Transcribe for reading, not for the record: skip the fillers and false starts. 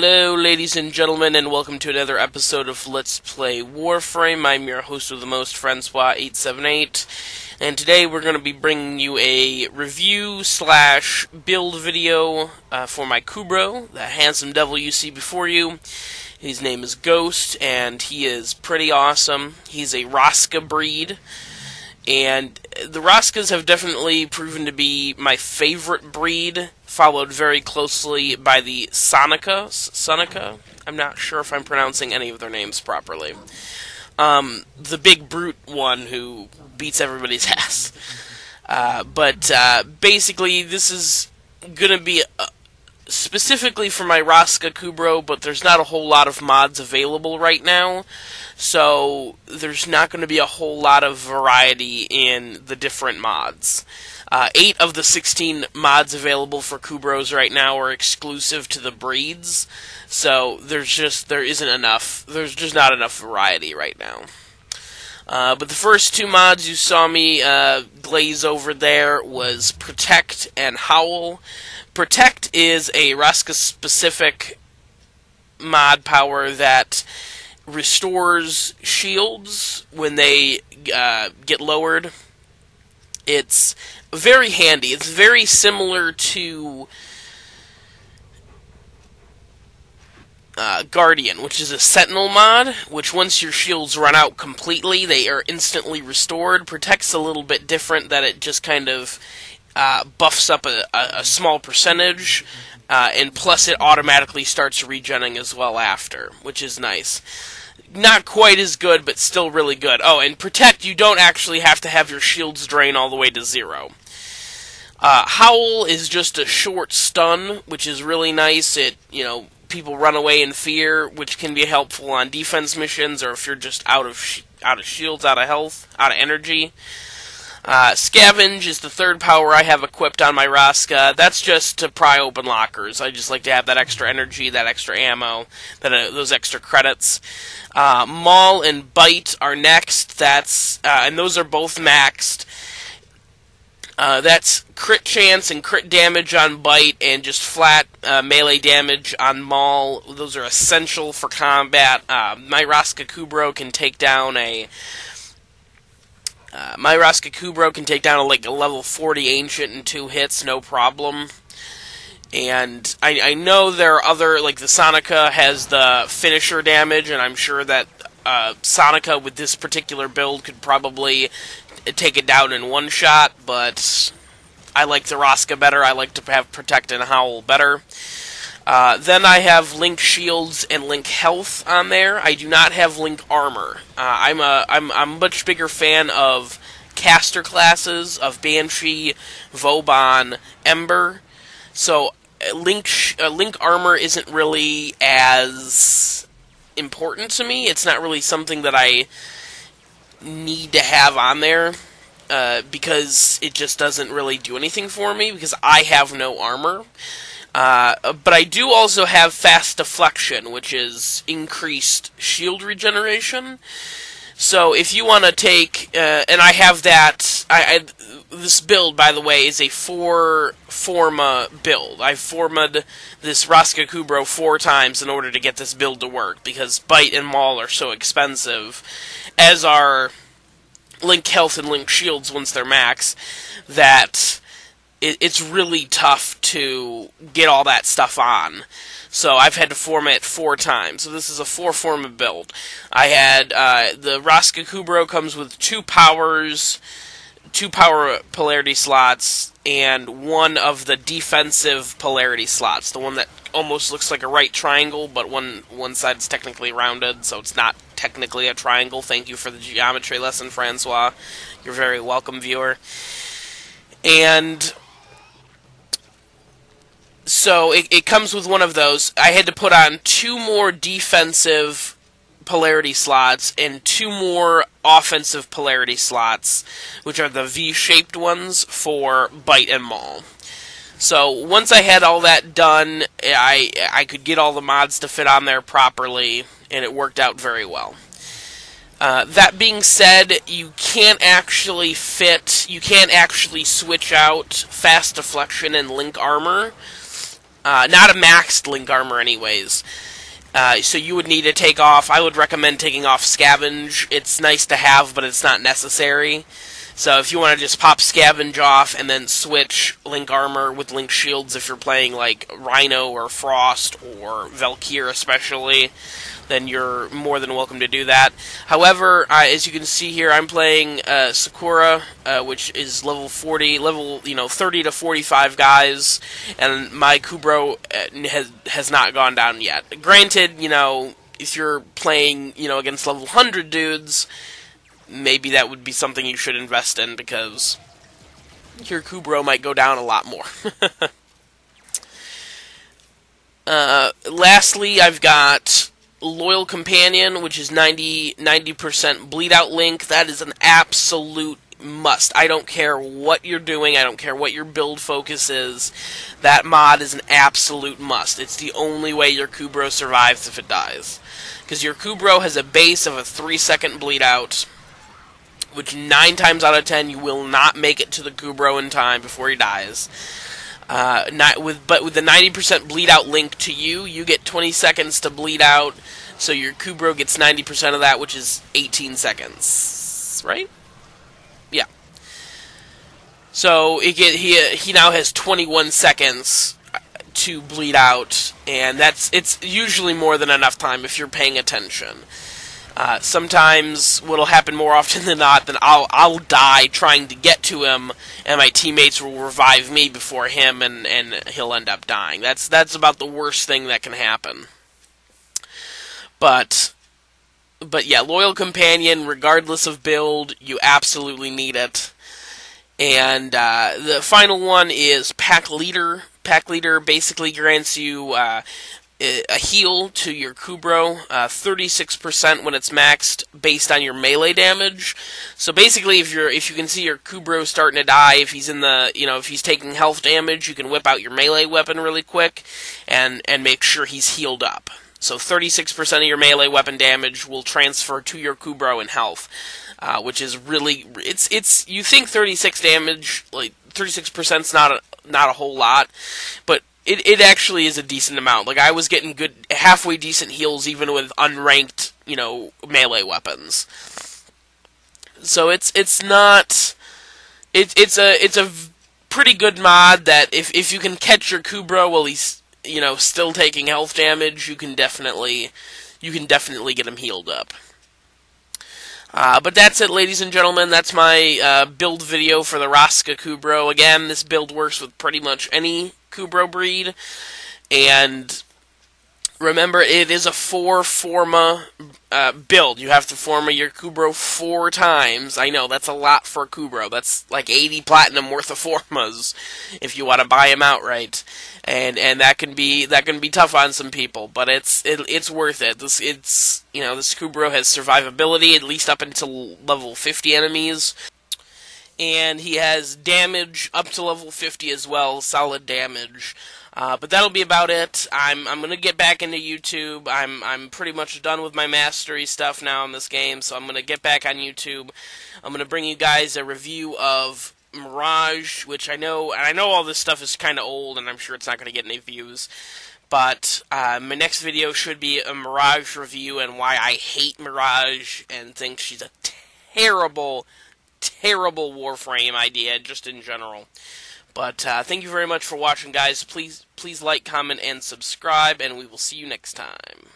Hello, ladies and gentlemen, and welcome to another episode of Let's Play Warframe. I'm your host with the most, Francois878, and today we're going to be bringing you a review/build video for my Kubrow, the handsome devil you see before you. His name is Ghost, and he is pretty awesome. He's a Raska breed, and the Raskas have definitely proven to be my favorite breed, followed very closely by the Sonica. I'm not sure if I'm pronouncing any of their names properly. The big brute one who beats everybody's ass. But basically, this is going to be specifically for my Raska Kubrow, but there's not a whole lot of mods available right now, so there's not going to be a whole lot of variety in the different mods. 8 of the 16 mods available for Kubrows right now are exclusive to the breeds, so there's just not enough variety right now. But the first 2 mods you saw me glaze over there was Protect and Howl. Protect is a Raska-specific mod power that restores shields when they get lowered. It's very handy. It's very similar to Guardian, which is a Sentinel mod, which once your shields run out completely, they are instantly restored. Protect's a little bit different, that it just kind of buffs up a small percentage, and plus it automatically starts regenning as well after, which is nice. Not quite as good, but still really good. Oh, and Protect, you don't actually have to have your shields drain all the way to 0. Howl is just a short stun, which is really nice. People run away in fear, which can be helpful on defense missions, or if you're just out of shields, out of health, out of energy. Scavenge is the third power I have equipped on my Raska. That's just to pry open lockers. I just like to have that extra energy, that extra ammo, those extra credits. Maul and Bite are next. And those are both maxed. That's crit chance and crit damage on Bite, and just flat melee damage on Maul. Those are essential for combat. My Raska Kubrow can take down a level 40 Ancient in 2 hits, no problem. And I know there are other, like the Sonica has the finisher damage, and I'm sure that Sonica with this particular build could probably take it down in one shot, but I like the Raska better. I like to have Protect and Howl better. Then I have Link Shields and Link Health on there. I do not have Link Armor. I'm a much bigger fan of caster classes of Banshee, Vauban, Ember. So Link Armor isn't really as important to me. It's not really something that I need to have on there, because it just doesn't really do anything for me, because I have no armor. But I do also have Fast Deflection, which is increased shield regeneration. So if you want to take, and I have that, this build, by the way, is a 4 Forma build. I've formed this Raska Kubrow 4 times in order to get this build to work, because Bite and Maul are so expensive, as are Link Health and Link Shields once they're max, that it's really tough to get all that stuff on. So I've had to form it 4 times. So this is a 4 Forma build. I had, the Raska Kubrow comes with 2 powers, 2 power polarity slots, and 1 of the defensive polarity slots. The one that almost looks like a right triangle, but one side's technically rounded, so it's not technically a triangle. Thank you for the geometry lesson, Francois. You're very welcome, viewer. And so it comes with 1 of those. I had to put on 2 more defensive polarity slots and 2 more offensive polarity slots, which are the V-shaped ones for Bite and Maul. So once I had all that done, I could get all the mods to fit on there properly, and it worked out very well. That being said, you can't actually switch out Fast Deflection and Link Armor Not a maxed Link Armor anyways. So you would need to take off, I would recommend taking off Scavenge. It's nice to have, but it's not necessary. So if you want to just pop Scavenge off and then switch Link Armor with Link Shields if you're playing like Rhino or Frost or Valkyr especially, then you're more than welcome to do that. However, as you can see here, I'm playing Sakura, which is level 40, 30 to 45 guys, and my Kubrow has not gone down yet. Granted, if you're playing, against level 100 dudes, maybe that would be something you should invest in, because your Kubrow might go down a lot more. Lastly, I've got Loyal Companion, which is 90% bleed out Link. That is an absolute must. I don't care what you're doing, I don't care what your build focus is, that mod is an absolute must. It's the only way your Kubrow survives if it dies. Because your Kubrow has a base of a 3-second bleed out, which 9 times out of 10 you will not make it to the Kubrow in time before he dies. But with the 90% bleed out Link to you, you get 20 seconds to bleed out, so your Kubrow gets 90% of that, which is 18 seconds, right? Yeah. So he now has 21 seconds to bleed out, and it's usually more than enough time if you're paying attention. Sometimes what'll happen more often than not, then I'll die trying to get to him, and my teammates will revive me before him, and he'll end up dying. That's about the worst thing that can happen. But yeah, Loyal Companion, regardless of build, you absolutely need it. And the final one is Pack Leader. Pack Leader basically grants you a heal to your Kubrow, 36% when it's maxed based on your melee damage. So basically, if you can see your Kubrow starting to die, if he's in the, if he's taking health damage, you can whip out your melee weapon really quick and make sure he's healed up. So 36% of your melee weapon damage will transfer to your Kubrow in health, which is really, you think 36 damage, like 36%'s not a whole lot, but It actually is a decent amount. Like, I was getting good, halfway decent heals even with unranked, melee weapons. So it's a pretty good mod that if you can catch your Kubrow while he's, still taking health damage, you can definitely get him healed up. But that's it, ladies and gentlemen. That's my build video for the Raska Kubrow. Again, this build works with pretty much any Kubrow breed, and remember, it is a 4 Forma build. You have to Forma your Kubrow 4 times. I know, that's a lot for a Kubrow. That's like 80 platinum worth of Formas if you want to buy them outright, and that can be tough on some people, but it's worth it. This Kubrow has survivability at least up until level 50 enemies. And he has damage up to level 50 as well, solid damage. But that'll be about it. I'm gonna get back into YouTube. I'm pretty much done with my mastery stuff now in this game, so I'm gonna get back on YouTube. I'm gonna bring you guys a review of Mirage, which I know all this stuff is kind of old, and I'm sure it's not gonna get any views. But my next video should be a Mirage review and why I hate Mirage and think she's a terrible Warframe idea, just in general. But thank you very much for watching, guys. Please like, comment, and subscribe, and we will see you next time.